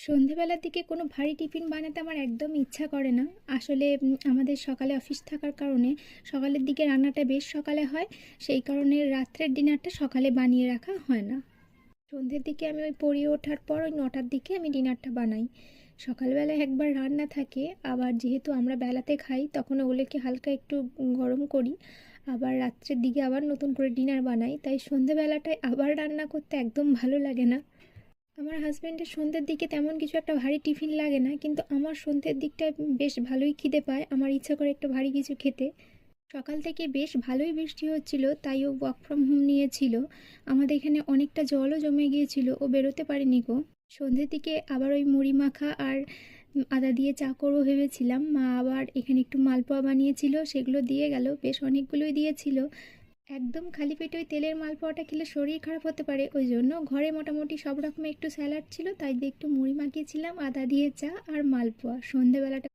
সন্ধেবেলার দিকে কোনো ভারী টিফিন বানাতে আমার একদম ইচ্ছা করে না। আসলে আমাদের সকালে অফিস থাকার কারণে সকালের দিকে রান্নাটা বেশ সকালে হয়। সেই কারণে রাত্রের ডিনারটা সকালে বানিয়ে রাখা হয় না। সন্ধ্যের দিকে আমি ওই পড়িয়ে ওঠার পর ওই ৯টার দিকে আমি ডিনারটা বানাই। সকালবেলায় একবার রান্না থাকে, আবার যেহেতু আমরা বেলাতে খাই তখন ওগুলোকে হালকা একটু গরম করি। আবার রাত্রের দিকে আবার নতুন করে ডিনার বানাই। তাই সন্ধেবেলাটায় আবার রান্না করতে একদম ভালো লাগে না। আমার হাজব্যান্ডের সন্ধ্যের দিকে তেমন কিছু একটা ভারী টিফিন লাগে না, কিন্তু আমার সন্ধ্যের দিকটায় বেশ ভালোই খিদে পায়, আমার ইচ্ছা করে একটু ভারী কিছু খেতে। সকাল থেকে বেশ ভালোই বৃষ্টি হচ্ছিল, তাই ও ওয়ার্ক ফ্রম হোম নিয়েছিল। আমাদের এখানে অনেকটা জলও জমে গিয়েছিল, ও বেরোতে পারেনি গো। সন্ধ্যের দিকে আবার ওই মুড়ি মাখা আর আদা দিয়ে চা করবো ভেবেছিলাম। মা আবার এখানে একটু মালপোয়া বানিয়েছিল, সেগুলো দিয়ে গেল, বেশ অনেকগুলোই দিয়েছিল। একদম খালি পেটে ওই তেলের মালপোয়াটা খেলে শরীর খারাপ হতে পারে, ওই জন্য ঘরে মোটামুটি সব রকমের একটু স্যালাড ছিল, তাই দিয়ে একটু মুড়ি মাখিয়েছিলাম, আদা দিয়ে চা আর মালপোয়া। সন্ধেবেলাটা